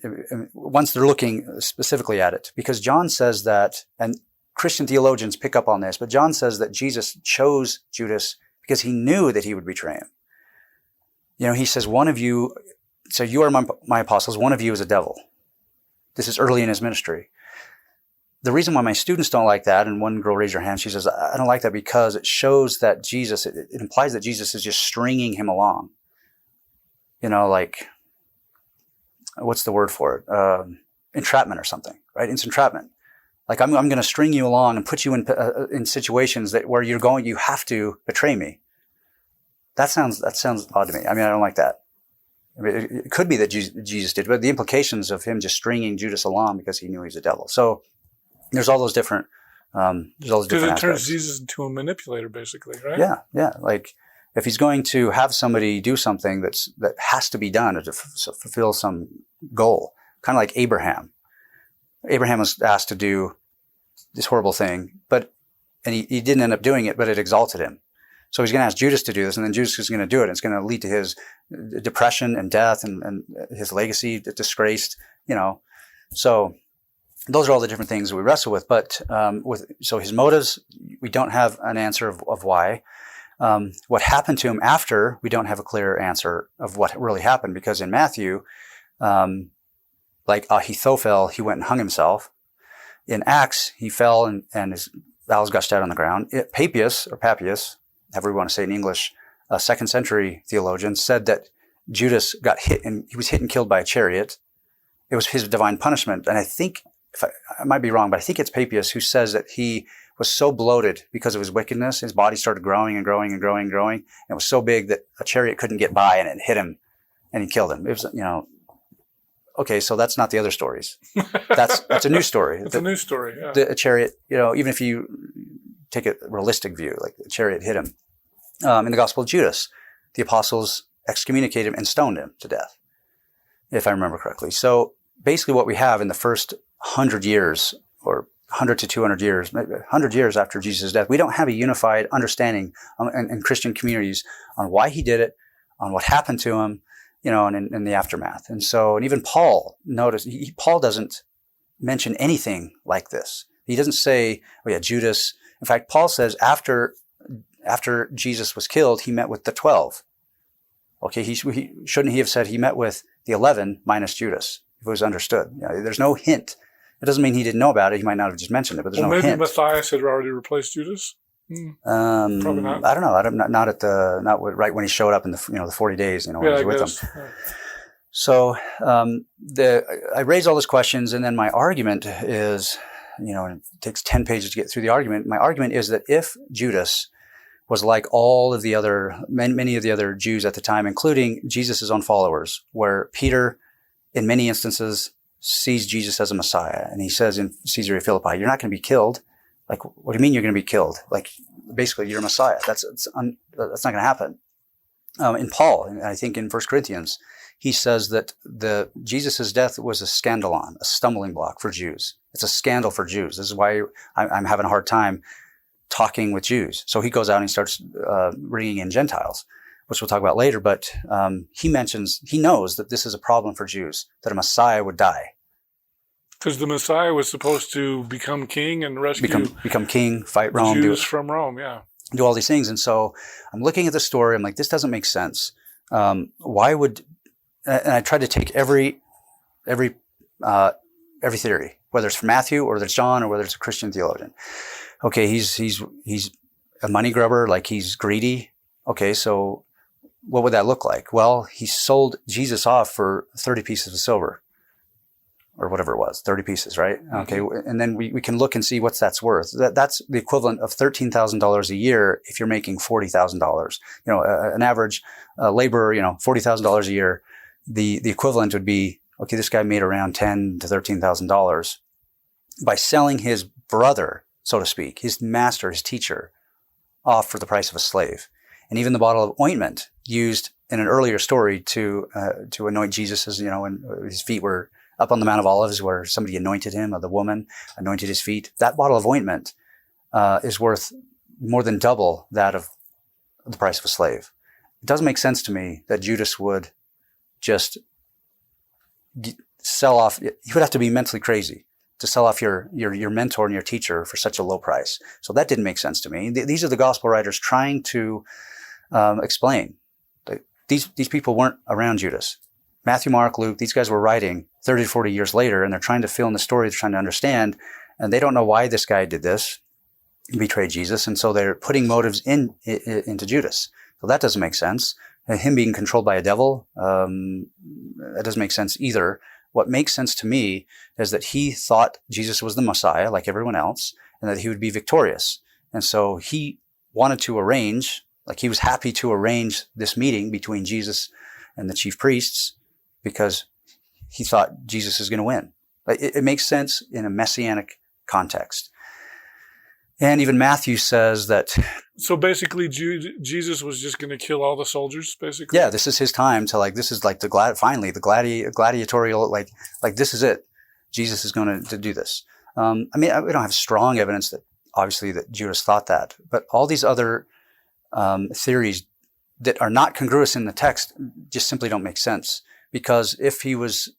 once they're looking specifically at it, because John says that, and Christian theologians pick up on this, but John says that Jesus chose Judas because he knew that he would betray him. He says, one of you, so you are my apostles, one of you is a devil. This is early in his ministry. The reason why my students don't like that, and one girl raised her hand, she says, I don't like that because it shows that Jesus, it implies that Jesus is just stringing him along. Like, what's the word for it? Entrapment or something, right? It's entrapment. Like, I'm going to string you along and put you in situations where you have to betray me. That sounds odd to me. I mean, I don't like that. I mean, it could be that Jesus did, but the implications of him just stringing Judas along because he knew he was a devil. So there's all those different, Because it turns Jesus into a manipulator, basically, right? Yeah. Like, if he's going to have somebody do something that has to be done to fulfill some goal, kind of like Abraham. Abraham was asked to do this horrible thing, and he didn't end up doing it, but it exalted him. So he's going to ask Judas to do this, and then Judas is going to do it. And it's going to lead to his depression and death and his legacy disgraced, So those are all the different things we wrestle with. But so his motives, we don't have an answer of why. What happened to him after, we don't have a clear answer of what really happened, because in Matthew, like Ahithophel, he went and hung himself. In Acts, he fell and his bowels gushed out on the ground. Papias, however we want to say it in English, a second century theologian, said that Judas got hit and he was hit and killed by a chariot. It was his divine punishment. And I think, I might be wrong, but I think it's Papias who says that he was so bloated because of his wickedness, his body started growing and growing and growing and growing. And it was so big that a chariot couldn't get by and it hit him and he killed him. It was, okay, so that's not the other stories. That's a new story. It's a new story, yeah. The chariot, even if you take a realistic view, like the chariot hit him. In the Gospel of Judas, the apostles excommunicated him and stoned him to death, if I remember correctly. So basically what we have in the first 100 years, or 100 to 200 years, maybe 100 years after Jesus' death, we don't have a unified understanding in Christian communities on why he did it, on what happened to him, and in the aftermath. And so, and even Paul, notice, Paul doesn't mention anything like this. He doesn't say, oh yeah, Judas. In fact, Paul says after Jesus was killed, he met with the 12. Okay, shouldn't he have said he met with the 11 minus Judas, if it was understood? There's no hint. It doesn't mean he didn't know about it. He might not have just mentioned it, but there's no hint. Maybe Matthias had already replaced Judas. Probably not. I don't know. Not right when he showed up in the 40 days. When he was with them. Yeah. So I raise all those questions, and then my argument is, and it takes 10 pages to get through the argument. My argument is that if Judas was like all of the other, many of the other Jews at the time, including Jesus' own followers, where Peter, in many instances, sees Jesus as a Messiah, and he says in Caesarea Philippi, "You're not going to be killed." Like, what do you mean you're going to be killed? Like, basically, you're a Messiah. That's not going to happen. In Paul, and I think in 1 Corinthians, he says that Jesus' death was a scandalon, a stumbling block for Jews. It's a scandal for Jews. This is why I'm having a hard time talking with Jews. So he goes out and he starts bringing in Gentiles, which we'll talk about later. But he knows that this is a problem for Jews, that a Messiah would die. Because the Messiah was supposed to become king and rescue become king, fight Rome, Jews from Rome, yeah. Do all these things. And so I'm looking at the story. I'm like, this doesn't make sense. Why would, and I tried to take every theory, whether it's from Matthew or whether it's John or whether it's a Christian theologian. Okay, he's a money grubber, like he's greedy. Okay, so what would that look like? Well, he sold Jesus off for 30 pieces of silver. Or whatever it was, 30 pieces, right? Okay, and then we can look and see what that's worth. That's the equivalent of $13,000 a year if you're making $40,000. An average laborer, $40,000 a year. The equivalent would be, okay, this guy made around $10,000 to $13,000 by selling his brother, so to speak, his master, his teacher, off for the price of a slave. And even the bottle of ointment used in an earlier story to anoint Jesus, as when his feet were up on the Mount of Olives, where somebody anointed him, or the woman anointed his feet. That bottle of ointment is worth more than double that of the price of a slave. It doesn't make sense to me that Judas would just sell off. He would have to be mentally crazy to sell off your mentor and your teacher for such a low price. So that didn't make sense to me. These are the gospel writers trying to explain. These people weren't around Judas. Matthew, Mark, Luke, these guys were writing 30 to 40 years later, and they're trying to fill in the story, they're trying to understand, and they don't know why this guy did this, betrayed Jesus, and so they're putting motives into Judas. So that doesn't make sense. Him being controlled by a devil, that doesn't make sense either. What makes sense to me is that he thought Jesus was the Messiah, like everyone else, and that he would be victorious. And so he wanted to arrange, like he was happy to arrange this meeting between Jesus and the chief priests because he thought Jesus is going to win. It makes sense in a messianic context. And even Matthew says that. So basically, Jesus was just going to kill all the soldiers, basically? Yeah, this is his time to this is like finally the gladiatorial, like this is it. Jesus is going to do this. We don't have strong evidence that obviously that Judas thought that, but all these other theories that are not congruous in the text just simply don't make sense. Because if he was,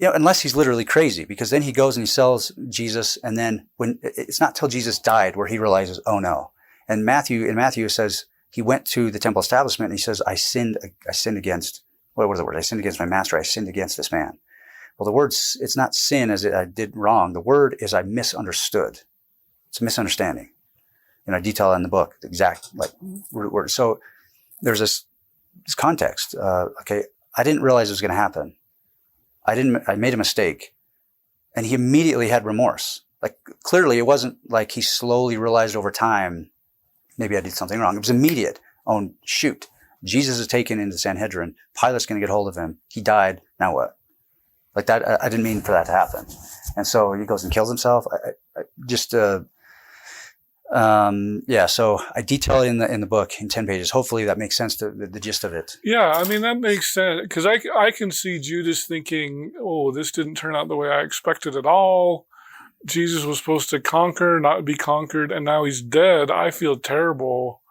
unless he's literally crazy, because then he goes and he sells Jesus, and then when it's not till Jesus died where he realizes, oh no. And Matthew it says he went to the temple establishment and he says, I sinned against, what was the word? I sinned against my master. I sinned against this man. Well, the word, it's not sin as I did wrong. The word is I misunderstood. It's a misunderstanding. I detail in the book, the exact word. So there's this context. I didn't realize it was going to happen. I made a mistake. And he immediately had remorse. Clearly it wasn't like he slowly realized over time, maybe I did something wrong. It was immediate. Oh, shoot. Jesus is taken into Sanhedrin. Pilate's going to get hold of him. He died. Now what? That, I didn't mean for that to happen. And so he goes and kills himself. So I detail it in the book in 10 pages. Hopefully that makes sense to the gist of it. Yeah, that makes sense. Because I can see Judas thinking, oh, this didn't turn out the way I expected at all. Jesus was supposed to conquer, not be conquered, and now he's dead. I feel terrible.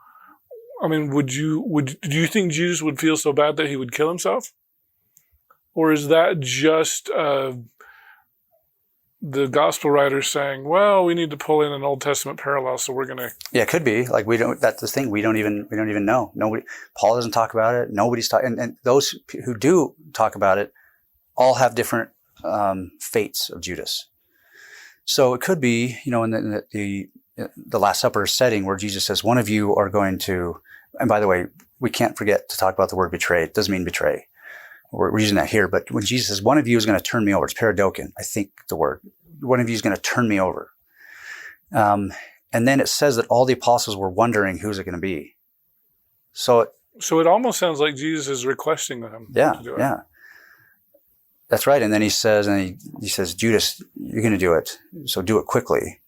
Do you think Jesus would feel so bad that he would kill himself? Or is that just the gospel writers saying, well, we need to pull in an Old Testament parallel, so we're going to. Yeah, it could be. That's the thing. We don't even know. Paul doesn't talk about it. Nobody's talking. And those who do talk about it all have different fates of Judas. So it could be, in the Last Supper setting where Jesus says, one of you are going to, and by the way, we can't forget to talk about the word betray. It doesn't mean betray. We're using that here. But when Jesus says, one of you is going to turn me over, it's paradokin, I think the word. One of you is going to turn me over. And then it says that all the apostles were wondering who's it going to be. So it almost sounds like Jesus is requesting them to do it. Yeah. That's right. And then he says, Judas, you're going to do it. So do it quickly.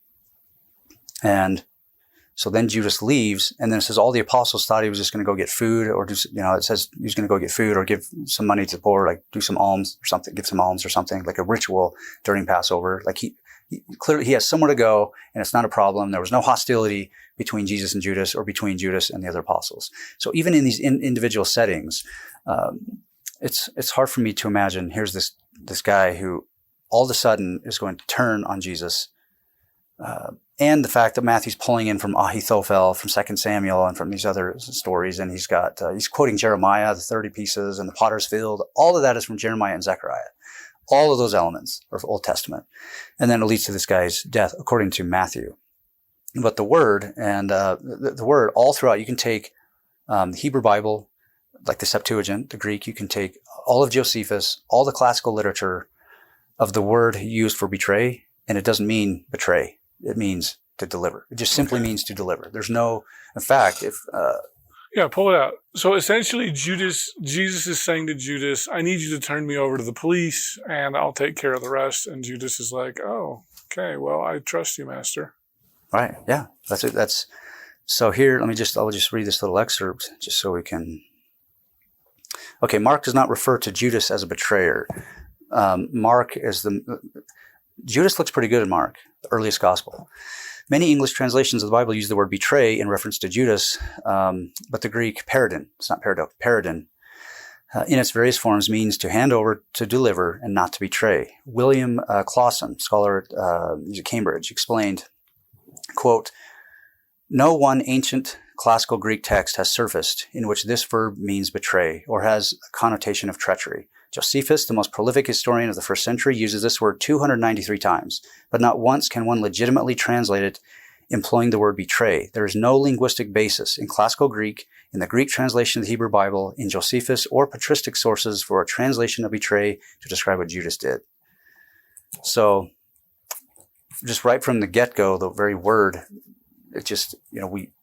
And so then Judas leaves, and then it says all the apostles thought he was just going to go get food or it says he was going to go get food or give some money to the poor, do some alms or something, give some alms or something, like a ritual during Passover. He clearly, he has somewhere to go, and it's not a problem. There was no hostility between Jesus and Judas or between Judas and the other apostles. So even in these individual settings, it's hard for me to imagine here's this guy who all of a sudden is going to turn on Jesus. And the fact that Matthew's pulling in from Ahithophel, from 2 Samuel, and from these other stories, and he's quoting Jeremiah, the 30 pieces, and the potter's field. All of that is from Jeremiah and Zechariah. All of those elements are Old Testament. And then it leads to this guy's death, according to Matthew. But the word, and the word all throughout, you can take the Hebrew Bible, like the Septuagint, the Greek, you can take all of Josephus, all the classical literature of the word used for betray, and it doesn't mean betray. It means to deliver. It just simply means to deliver. There's no, in fact, pull it out. So essentially Jesus is saying to Judas, I need you to turn me over to the police and I'll take care of the rest. And Judas is like, oh, okay, well, I trust you, master. Right. Yeah. That's it. So here, I'll just read this little excerpt just so we can. Okay, Mark does not refer to Judas as a betrayer. Judas looks pretty good in Mark, the earliest gospel. Many English translations of the Bible use the word betray in reference to Judas, but the Greek paradin, it's not parado, paradin, in its various forms means to hand over, to deliver, and not to betray. William Clausen, scholar at Cambridge, explained, quote, "No one ancient classical Greek text has surfaced in which this verb means betray or has a connotation of treachery. Josephus, the most prolific historian of the first century, uses this word 293 times, but not once can one legitimately translate it employing the word betray. There is no linguistic basis in classical Greek, in the Greek translation of the Hebrew Bible, in Josephus or patristic sources for a translation of betray to describe what Judas did." So just right from the get-go, the very word, it just,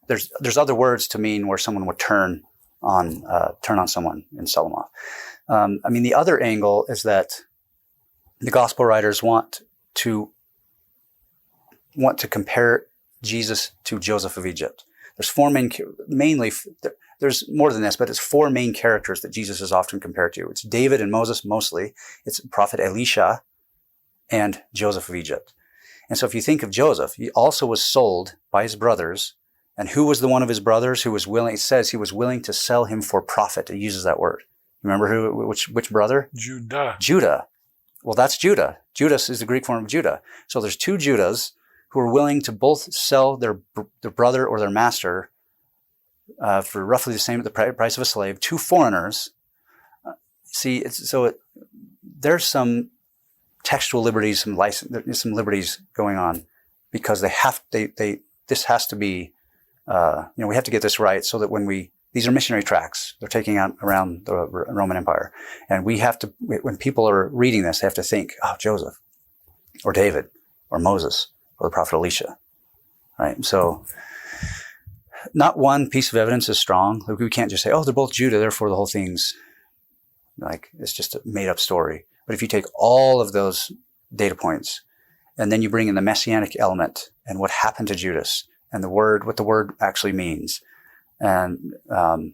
there's other words to mean where someone would turn on someone and sell them off. The other angle is that the gospel writers want to compare Jesus to Joseph of Egypt. There's there's more than this, but it's four main characters that Jesus is often compared to. It's David and Moses mostly. It's prophet Elisha and Joseph of Egypt. And so if you think of Joseph, he also was sold by his brothers. And who was the one of his brothers who was willing? It says he was willing to sell him for profit. It uses that word. Remember which brother? Judah. Well, that's Judah. Judas is the Greek form of Judah. So there's two Judahs who are willing to both sell their brother or their master for roughly the same at the price of a slave. Two foreigners. There's some textual liberties, some liberties going on because this has to be. We have to get this right so that these are missionary tracts. They're taking out around the Roman Empire. And when people are reading this, they have to think, Joseph or David or Moses or the prophet Elisha, right? So not one piece of evidence is strong. We can't just say, they're both Judah, therefore the whole thing's it's just a made up story. But if you take all of those data points and then you bring in the messianic element and what happened to Judas, and what the word actually means. And the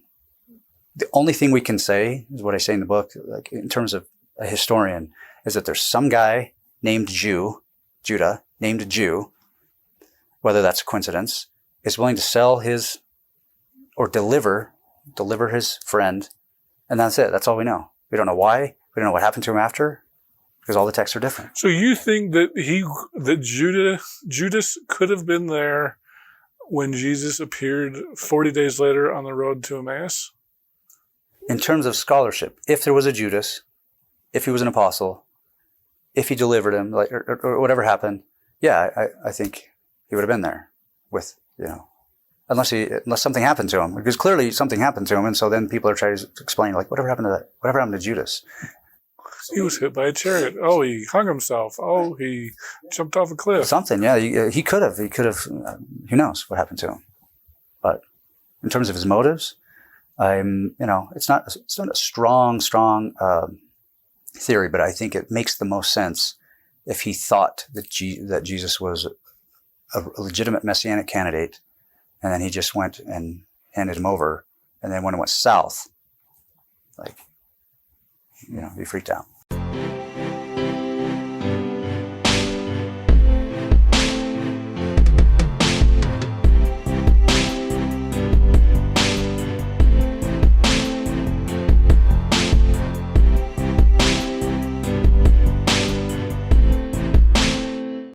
only thing we can say is what I say in the book, like in terms of a historian, is that there's some guy named Judah, named Jew, whether that's a coincidence, is willing to sell or deliver his friend, and that's it. That's all we know. We don't know why. We don't know what happened to him after, because all the texts are different. So you think that Judas could have been there when Jesus appeared 40 days later on the road to Emmaus? In terms of scholarship, if there was a Judas, if he was an apostle, if he delivered him, or whatever happened, I think he would have been there with, unless something happened to him, because clearly something happened to him. And so then people are trying to explain, whatever happened to that? Whatever happened to Judas? He was hit by a chariot. Oh, he hung himself. Oh, he jumped off a cliff. Something, yeah. He could have. Who knows what happened to him? But in terms of his motives, it's not a strong theory, but I think it makes the most sense if he thought that Jesus was a legitimate messianic candidate, and then he just went and handed him over, and then when it went south, he freaked out.